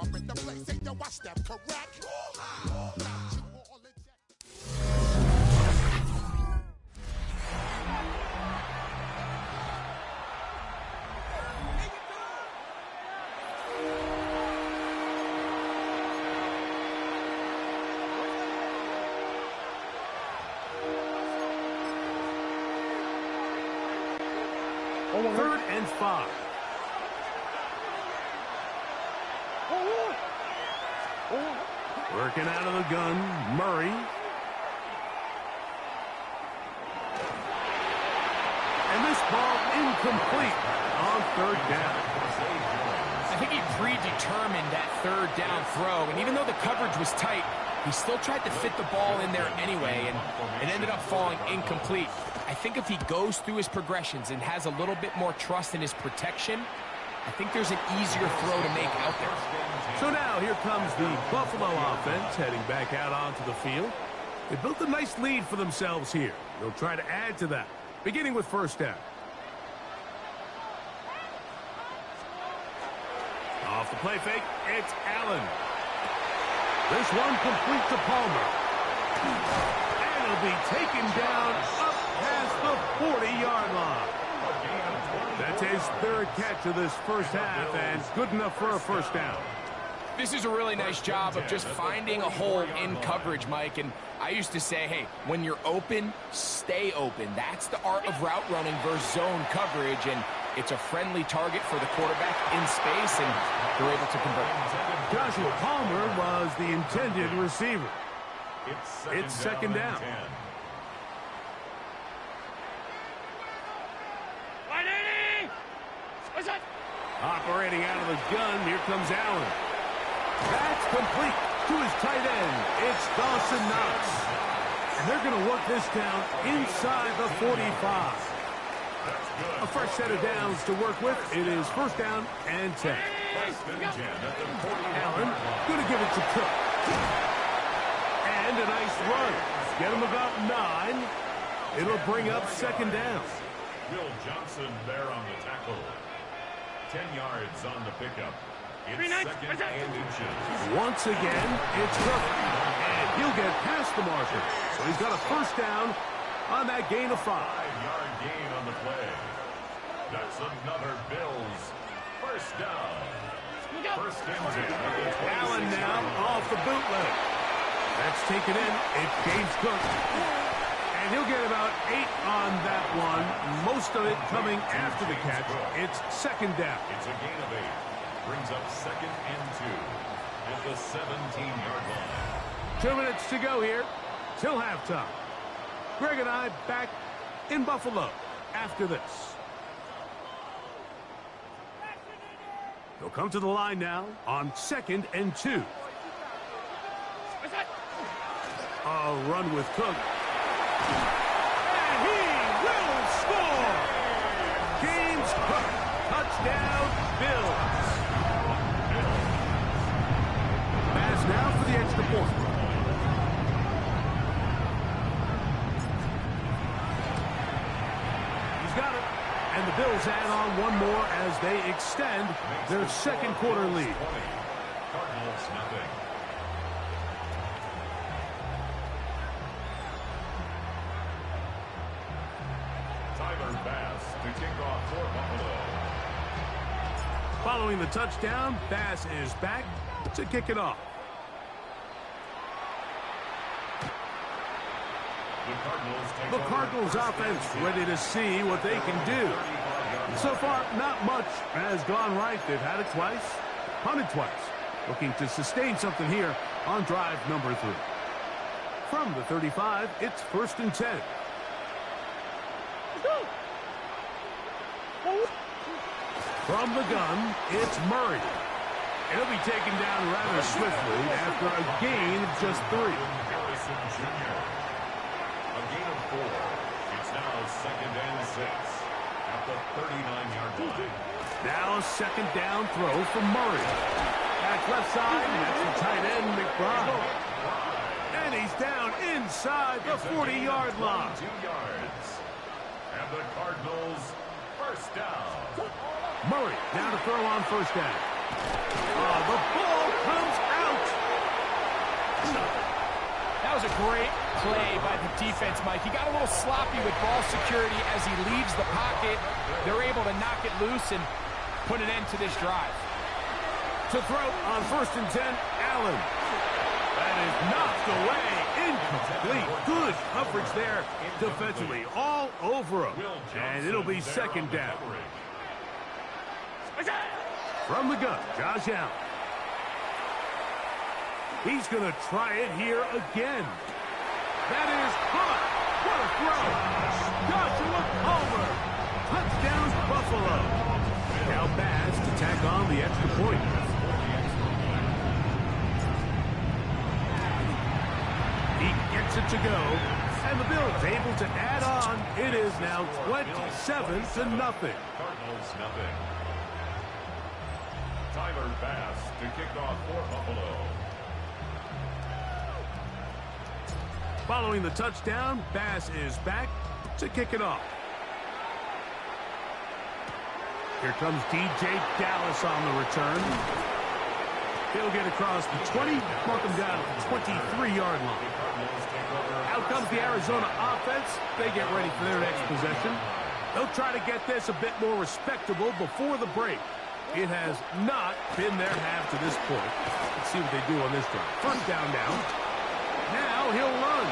up in the place. Say, yo, I step correct. Third and 5. Working out of the gun, Murray. And this ball incomplete on third down. I think he predetermined that third down throw, and even though the coverage was tight, he still tried to fit the ball in there anyway, and it ended up falling incomplete. I think if he goes through his progressions and has a little bit more trust in his protection, I think there's an easier throw to make out there. So now here comes the Buffalo offense heading back out onto the field. They built a nice lead for themselves here. They'll try to add to that, beginning with first down. Off the play fake, it's Allen. This one complete to Palmer. And it'll be taken down up past the 40-yard line. That's his third catch of this first half, and good enough for a first down. This is a really nice job of just finding a hole in coverage, Mike. And I used to say, hey, when you're open, stay open. That's the art of route running versus zone coverage, and it's a friendly target for the quarterback in space, and they're able to convert. Joshua Palmer was the intended receiver. It's second down. Operating out of the gun, here comes Allen. That's complete to his tight end. It's Dawson Knox. And they're going to work this down inside the 45. A fresh set of downs to work with. It is first down and 10. Allen going to give it to Cook. And a nice run. Get him about 9. It'll bring up second down. Will Johnson there on the tackle. 10 yards on the pickup. It's second and inches. Once again, it's Cook. And he'll get past the marker. So he's got a first down on that gain of 5. 5-yard gain on the play. That's another Bills first down. First and 10. Allen now off the bootleg. That's taken in. It's James Cook. And he'll get about 8 on that one. Most of it coming after the catch. It's second down. It's a gain of 8. Brings up second and 2 at the 17-yard line. 2 minutes to go here till halftime. Greg and I back in Buffalo after this. They'll come to the line now on second and 2. A run with Cook. And he will score! James Cook, touchdown, Bills. Pass now for the extra point. He's got it. And the Bills add on one more as they extend their second quarter lead. Cardinals nothing. Tyler Bass to kick off for Buffalo. Following the touchdown, Bass is back to kick it off. The Cardinals offense ready to see what they can do. So far, not much has gone right. They've had it twice, punted twice. Looking to sustain something here on drive number 3. From the 35, it's first and 10. From the gun, it's Murray. He'll be taken down rather swiftly after a gain of just 3. Harrison Jr. A gain of 4. It's now second and 6 at the 39-yard line. Now a second down throw from Murray. Back left side, that's the tight end, McBride. And he's down inside the 40-yard line. 2 yards. And the Cardinals first down. Murray now to throw on first down. The ball great play by the defense, Mike. He got a little sloppy with ball security as he leaves the pocket. They're able to knock it loose and put an end to this drive. To throw on 1st and 10, Allen. That is knocked away. Incomplete. Good coverage there defensively. All over him. And it'll be 2nd down. From the gun, Josh Allen. He's going to try it here again. That is hot. What a throw. Joshua Palmer. Touchdown, Buffalo. Now Bass to tack on the extra point. He gets it to go. And the Bills able to add on. It is now 27-0. Cardinals nothing. Tyler Bass to kick off for Buffalo. Following the touchdown, Bass is back to kick it off. Here comes DJ Dallas on the return. He'll get across the 20, mark him down at the 23-yard line. Out comes the Arizona offense. They get ready for their next possession. They'll try to get this a bit more respectable before the break. It has not been their half to this point. Let's see what they do on this drive. 1st down now. Now he'll run.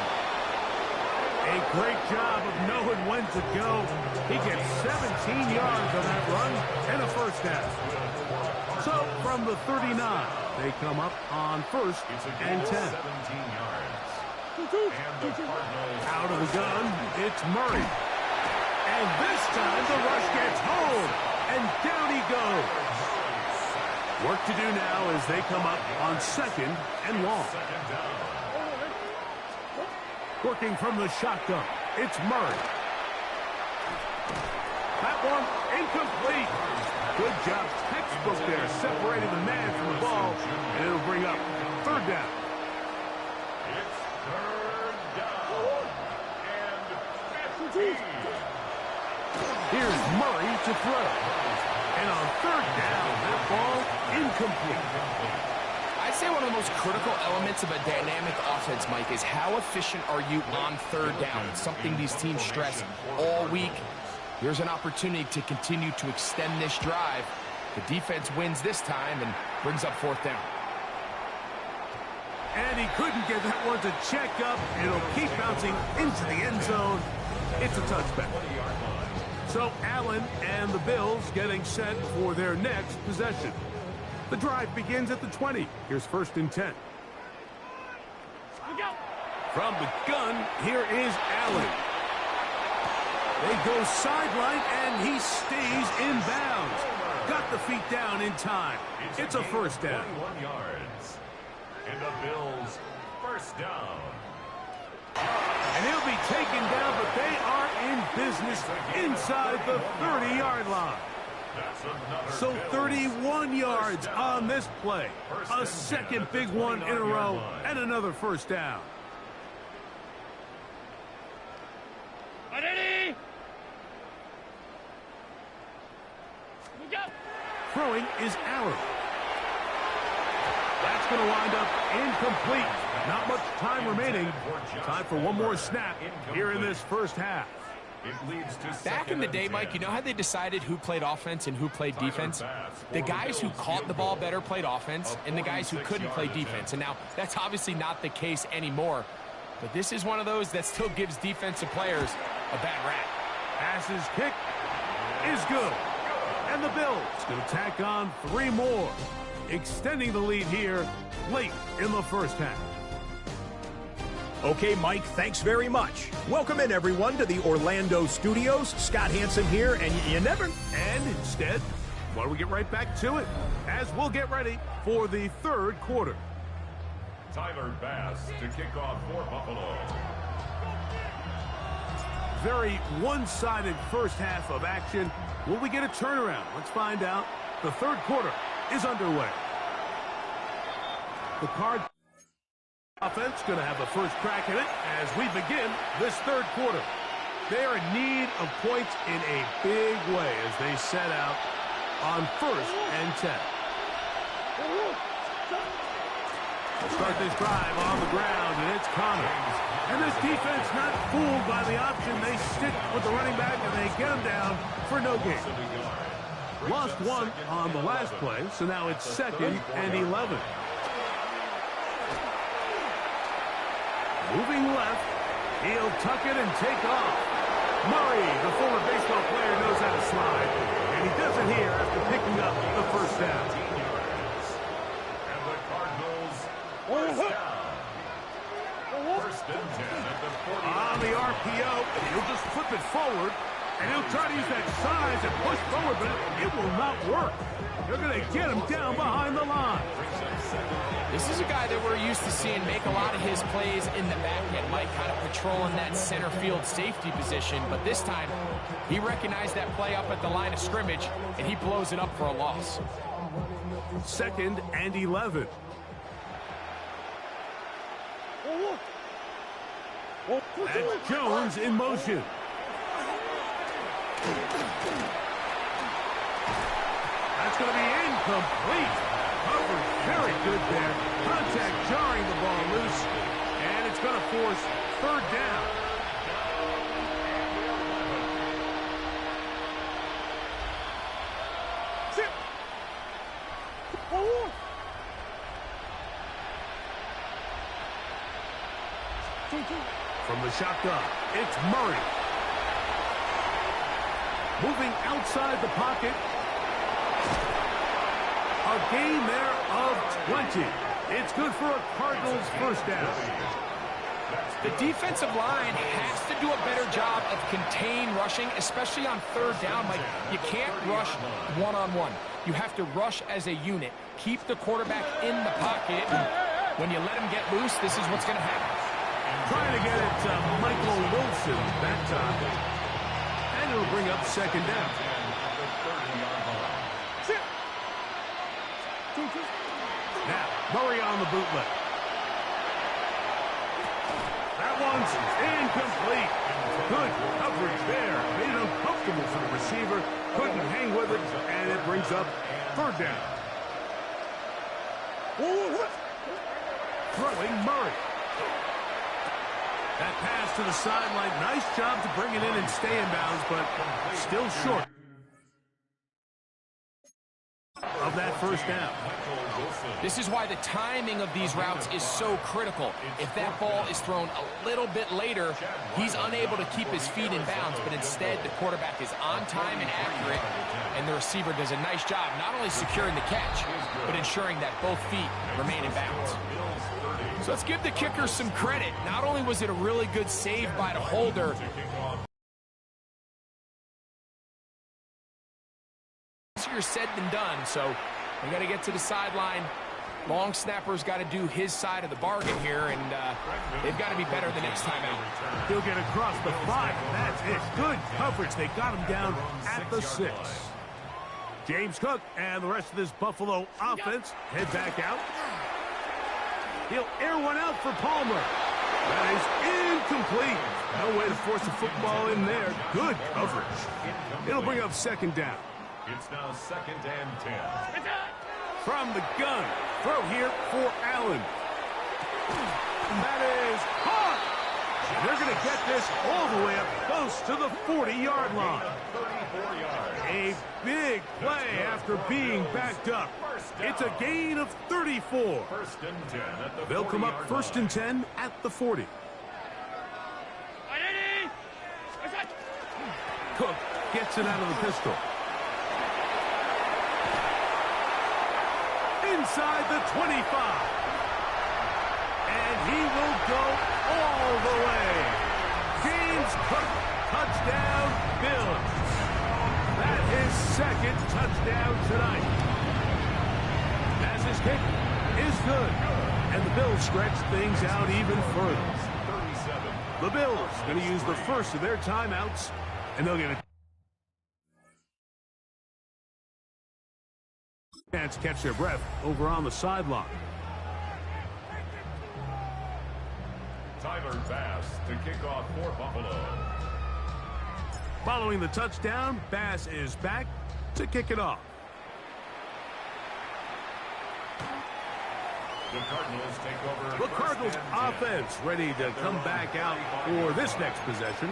A great job of knowing when to go. He gets 17 yards on that run and a 1st down. So from the 39, they come up on 1st and 10. 17 yards. Out of the gun, it's Murray. And this time the rush gets home. And down he goes. Work to do now as they come up on 2nd and long. Working from the shotgun, it's Murray. That one incomplete. Good job, textbook there, separating the man from the ball, and it'll bring up 3rd down. It's 3rd down and 15. Here's Murray to throw. And on 3rd down, that ball incomplete. I'd say one of the most critical elements of a dynamic offense, Mike, is how efficient are you on 3rd down? It's something these teams stress all week. Here's an opportunity to continue to extend this drive. The defense wins this time and brings up 4th down. And he couldn't get that one to check up. It'll keep bouncing into the end zone. It's a touchback. So Allen and the Bills getting set for their next possession. The drive begins at the 20. Here's 1st and 10. From the gun, here is Allen. They go sideline, and he stays in bounds. Got the feet down in time. It's a 1st down. 21 yards. And the Bills, 1st down. And he'll be taken down, but they are in business inside the 30-yard line. So 31 yards on this play. A 2nd big one in a row, and another 1st down. Throwing is Allen. That's going to wind up incomplete. Not much time remaining. Time for one more snap here in this 1st half. Back in the day, Mike, you know how they decided who played offense and who played defense? The guys who caught the ball better played offense, and the guys who couldn't play defense. And now, that's obviously not the case anymore. But this is one of those that still gives defensive players a bad rap. Pass's kick is good. And the Bills going to tack on 3 more, extending the lead here late in the 1st half. Okay, Mike, thanks very much. Welcome in, everyone, to the Orlando studios. Scott Hansen here, and you never... And instead, why don't we get right back to it, as we'll get ready for the 3rd quarter. Tyler Bass to kick off for Buffalo. Very one-sided 1st half of action. Will we get a turnaround? Let's find out. The 3rd quarter is underway. The Card offense going to have the first crack at it as we begin this 3rd quarter. They are in need of points in a big way as they set out on 1st and 10. Start this drive on the ground, and it's Connor. And this defense not fooled by the option. They stick with the running back, and they get him down for no gain. Lost one on the last play, so now it's 2nd and 11. Moving left, he'll tuck it and take off. Murray, the former baseball player, knows how to slide, and he does it here after picking up the first down. And the Cardinals first down. First and 10 at the 40. On the RPO, he'll just flip it forward, and he'll try to use that size and push forward, but it will not work. They're going to get him down behind the line. This is a guy that we're used to seeing make a lot of his plays in the back end, Mike, kind of patrolling that center field safety position. But this time, he recognized that play up at the line of scrimmage, and he blows it up for a loss. 2nd and 11. That's Jones in motion. That's going to be incomplete. Covered very good there. Contact jarring the ball loose, and it's going to force 3rd down. From the shotgun, it's Murray. Moving outside the pocket. A gain there of 20. It's good for a Cardinals first down. The defensive line has to do a better job of contain rushing, especially on 3rd down. Like, you can't rush one-on-one. You have to rush as a unit. Keep the quarterback in the pocket. When you let him get loose, this is what's going to happen. Trying to get it to Michael Wilson that time. And it'll bring up 2nd down. Now, Murray on the bootleg. That one's incomplete. Good coverage there. Made it uncomfortable for the receiver. Couldn't hang with it, and it brings up 3rd down. Throwing Murray. That pass to the sideline. Nice job to bring it in and stay in bounds, but still short of that first down. This is why the timing of these routes is so critical. If that ball is thrown a little bit later, he's unable to keep his feet in bounds, but instead the quarterback is on time and accurate, and the receiver does a nice job not only securing the catch, but ensuring that both feet remain in bounds. So let's give the kicker some credit. Not only was it a really good save by the holder, easier said than done, so we got to get to the sideline. Long snapper's got to do his side of the bargain here, and they've got to be better the next time out. He'll get across the 5, and that's it. Good coverage. They got him down at the 6. James Cook and the rest of this Buffalo offense head back out. He'll air one out for Palmer. That is incomplete. No way to force a football in there. Good coverage. It'll bring up 2nd down. It's now 2nd and 10. From the gun. Throw here for Allen. That is caught. And they're going to get this all the way up close to the 40-yard line. 34 yards. A big play after being backed up. It's a gain of 34. First and 10 at the They'll come up 1st and 10 at the 40. Cook gets it out of the pistol. Inside the 25. And he will go all the way. James Cook, touchdown, Bills. That is 2nd touchdown tonight. As his kick is good. And the Bills stretch things out even further. 37. The Bills going to use the first of their timeouts, and they'll get a chance to catch their breath over on the sideline. Tyler Bass to kick off for Buffalo. Following the touchdown, Bass is back to kick it off. The Cardinals take over. The Cardinals offense ready to come back out for this next possession.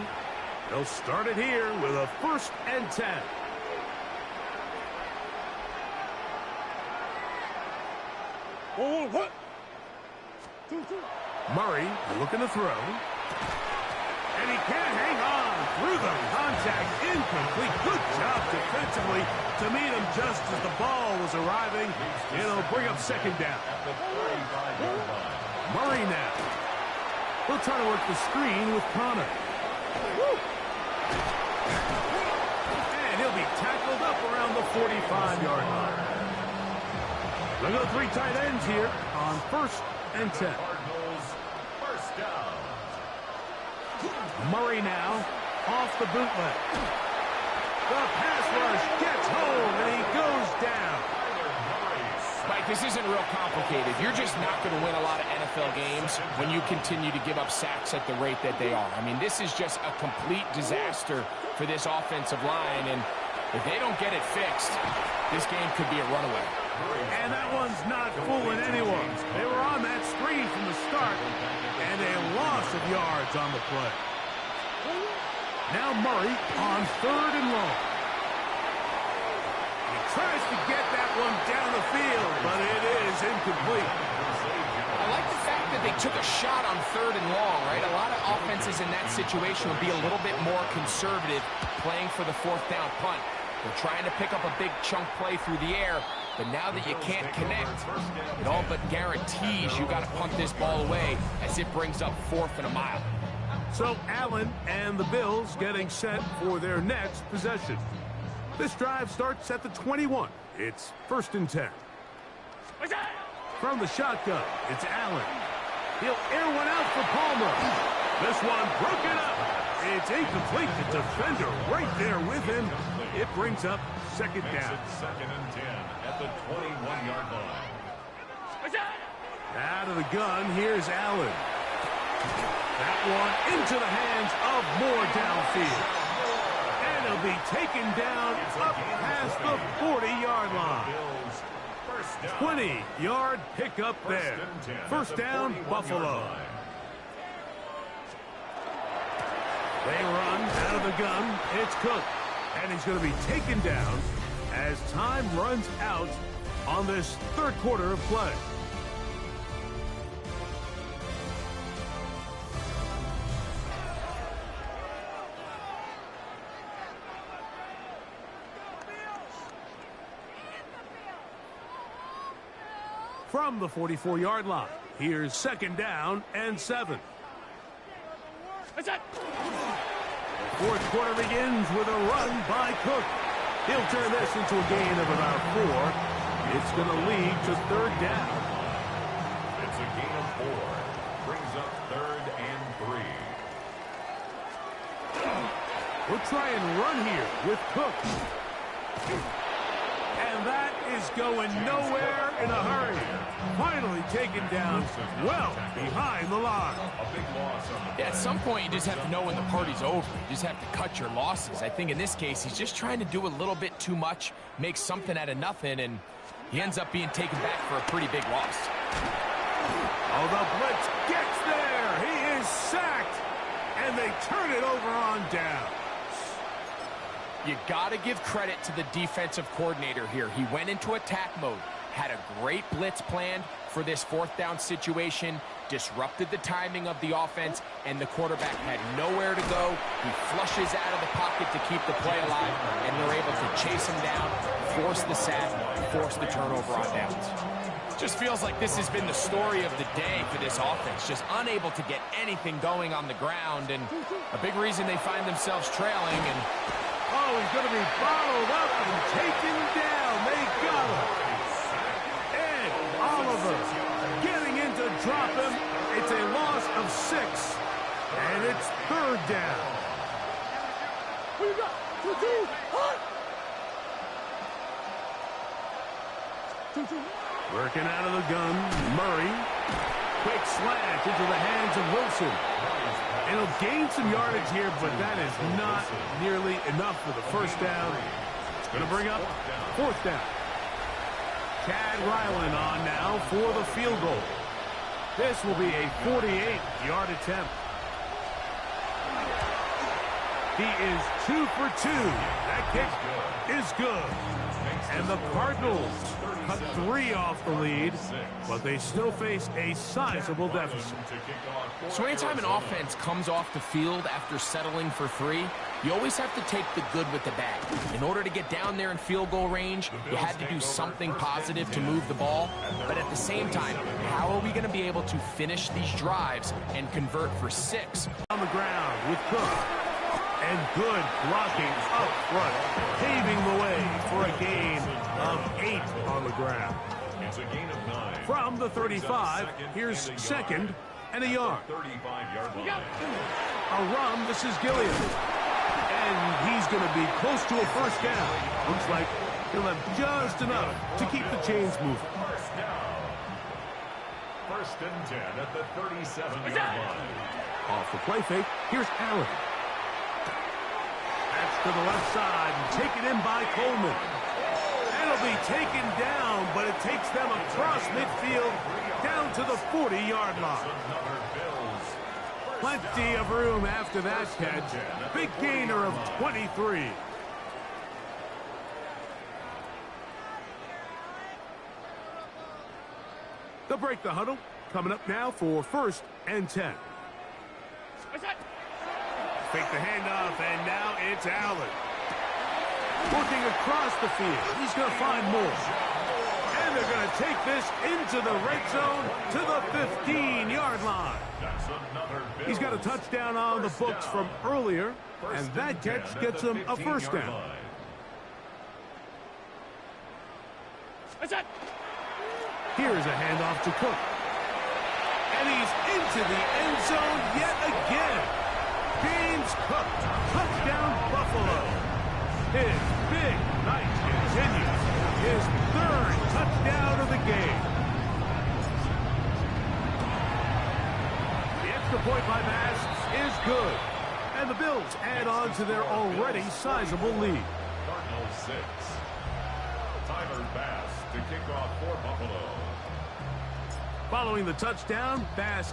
They'll start it here with a 1st and 10. Murray looking to throw. And he can't hang on through the contact. Incomplete. Good job defensively to meet him just as the ball was arriving. It'll bring up 2nd down. Murray now. He'll try to work the screen with Connor. And he'll be tackled up around the 45-yard line. Look at the 3 tight ends here on 1st and 10. Cardinals, 1st down. Murray now off the bootleg. The pass rush gets home, and he goes down. Mike, this isn't real complicated. You're just not going to win a lot of NFL games when you continue to give up sacks at the rate that they are. I mean, this is just a complete disaster for this offensive line, and if they don't get it fixed, this game could be a runaway. And that one's not fooling anyone. They were on that screen from the start, and a loss of yards on the play. Now Murray on 3rd and long. He tries to get that one down the field, but it is incomplete. I like the fact that they took a shot on 3rd and long, right? A lot of offenses in that situation would be a little bit more conservative playing for the 4th down punt. They're trying to pick up a big chunk play through the air, but now that you can't connect, it all but guarantees you got to punt this ball away as it brings up 4th and a mile. So Allen and the Bills getting set for their next possession. This drive starts at the 21. It's 1st and 10. From the shotgun, it's Allen. He'll air one out for Palmer. This one broken up. It's incomplete. The defender right there with him. It brings up 2nd down. 2nd and 10 at the 21-yard line. Out of the gun, here's Allen. That one into the hands of Moore downfield. And he'll be taken down up past the 40-yard line. 20-yard pickup there. 1st down, Buffalo. They run out of the gun. It's Cook. And he's going to be taken down as time runs out on this 3rd quarter of play. From the 44-yard line, here's 2nd down and 7. The 4th quarter begins with a run by Cook. He'll turn this into a gain of about 4. It's going to lead to 3rd down. It's a gain of 4. Brings up 3rd and 3. We'll try and run here with Cook. And that is going nowhere in a hurry. Finally taken down well behind the line. A big loss on the At some point, you just have to know when the party's over. You just have to cut your losses. I think in this case, he's just trying to do a little bit too much, make something out of nothing, and he ends up being taken back for a pretty big loss. Oh, the blitz gets there. He is sacked, and they turn it over on down. You got to give credit to the defensive coordinator here. He went into attack mode, had a great blitz planned for this 4th down situation, disrupted the timing of the offense, and the quarterback had nowhere to go. He flushes out of the pocket to keep the play alive, and they're able to chase him down, force the sack, force the turnover on downs. Just feels like this has been the story of the day for this offense, just unable to get anything going on the ground, and a big reason they find themselves trailing. And oh, he's going to be bottled up and taken down. They got him. Ed Oliver getting in to drop him. It's a loss of 6, and it's 3rd down. Working out of the gun, Murray. Quick slant into the hands of Wilson. And he'll gain some yardage here, but that is not nearly enough for the 1st down. It's going to bring up 4th down. Chad Ryland on now for the field goal. This will be a 48-yard attempt. He is 2 for 2. That kick is good. And the Cardinals cut 3 off the lead, but they still face a sizable deficit. So anytime an offense comes off the field after settling for 3, you always have to take the good with the bad. In order to get down there in field goal range, you had to do something positive to move the ball. But at the same time, how are we going to be able to finish these drives and convert for 6? On the ground with Cook. And good blocking up front, paving the way for a gain of 8 on the ground. It's a gain of 9. From the 35, here's second and a yard. 35-yard line. A run, this is Gilliam. And he's going to be close to a first down. Looks like he'll have just enough to keep the chains moving. First down. First and 10 at the 37-yard line. Off the play fake, here's Allen. That's to the left side, and taken in by Coleman. That'll be taken down, but it takes them across midfield down to the 40-yard line. Plenty of room after that catch. Big gainer of 23. They'll break the huddle. Coming up now for first and 10. Fake the handoff, and now it's Allen. Working across the field. He's going to find more. And they're going to take this into the red zone to the 15-yard line. He's got a touchdown on the books from earlier, and that catch gets him a first down. Here's a handoff to Cook. And he's into the end zone yet again. James Cook, touchdown Buffalo. His big night continues. His 3rd touchdown of the game. The extra point by Bass is good. And the Bills add on to their already sizable lead. Cardinals 6. Tyler Bass to kick off for Buffalo. Following the touchdown, Bass...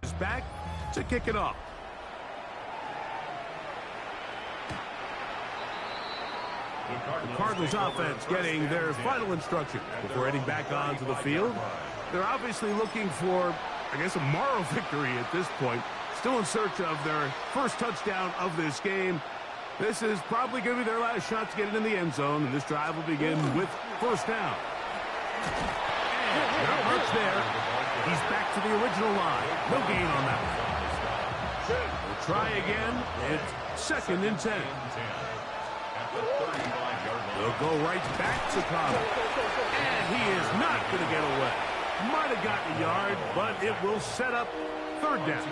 is back to kick it off. The Cardinals offense getting their final instruction before heading back onto the field. They're obviously looking for, I guess, a moral victory at this point. Still in search of their first touchdown of this game. This is probably going to be their last shot to get it in the end zone, and this drive will begin with first down. And not much there. He's back to the original line. No gain on that one. We'll try again. It's second and 10. They'll go right back to Connor. And he is not going to get away. Might have gotten a yard, but it will set up third down.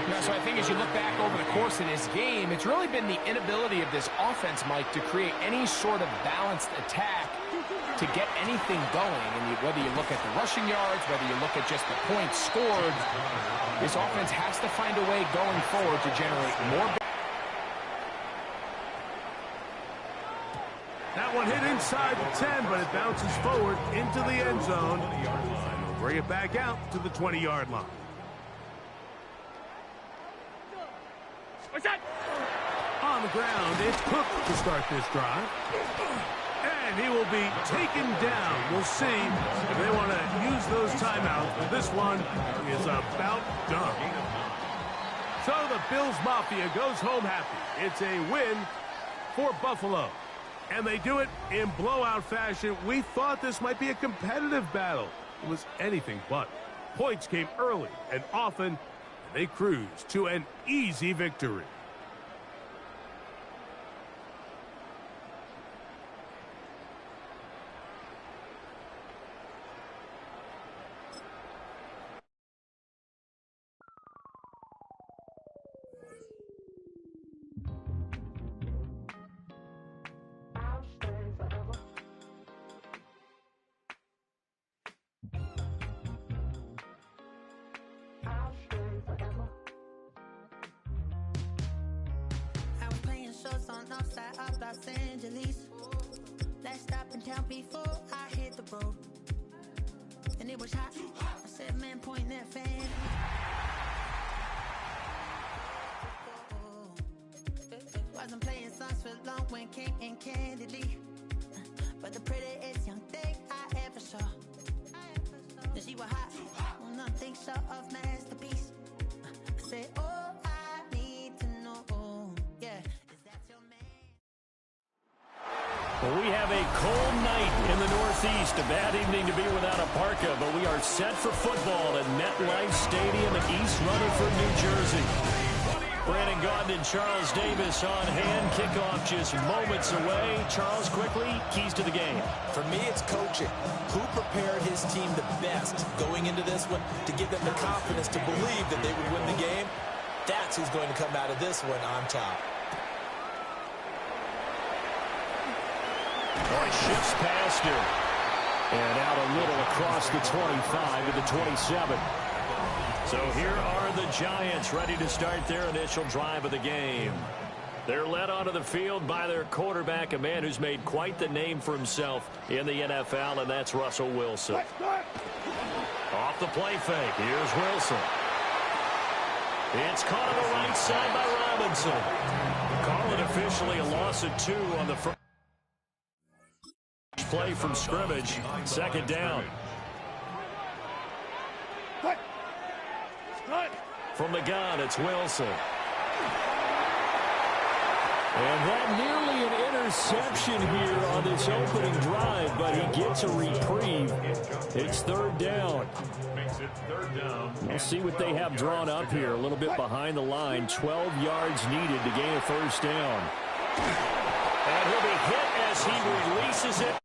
Yeah, so I think as you look back over the course of this game, it's really been the inability of this offense, Mike, to create any sort of balanced attack to get anything going. And whether you look at the rushing yards, whether you look at just the points scored, this offense has to find a way going forward to generate more. That one hit inside the 10, but it bounces forward into the end zone. And they'll bring it back out to the 20-yard line. On the ground, it's Cook to start this drive. And he will be taken down. We'll see if they want to use those timeouts. But this one is about done. So the Bills Mafia goes home happy. It's a win for Buffalo. And they do it in blowout fashion. We thought this might be a competitive battle. It was anything but. Points came early and often, and they cruised to an easy victory. Los Angeles. Let's stop in town before I hit the road. And it was hot. I said, man, point that fan. Wasn't playing songs for long when came in candidly. But the prettiest young thing I ever saw. And she was hot. Well, nothing short of masterpiece. I said, oh, I need to know. Yeah. Well, we have a cold night in the Northeast. A bad evening to be without a parka, but we are set for football at MetLife Stadium in East Rutherford, New Jersey. Brandon Gaudin and Charles Davis on hand. Kickoff just moments away. Charles, quickly, keys to the game. For me, it's coaching. Who prepared his team the best going into this one to give them the confidence to believe that they would win the game? That's who's going to come out of this one on top. Oh, he shifts past him. And out a little across the 25 to the 27. So here are the Giants ready to start their initial drive of the game. They're led onto the field by their quarterback, a man who's made quite the name for himself in the NFL, and that's Russell Wilson. Off the play fake, here's Wilson. It's caught on the right side by Robinson. Call it officially a loss of 2 on the first play from scrimmage. Second down. From the gun, it's Wilson. And that nearly an interception here on this opening drive, but he gets a reprieve. It's third down. We'll see what they have drawn up here. A little bit behind the line. 12 yards needed to gain a first down. And he'll be hit as he releases it.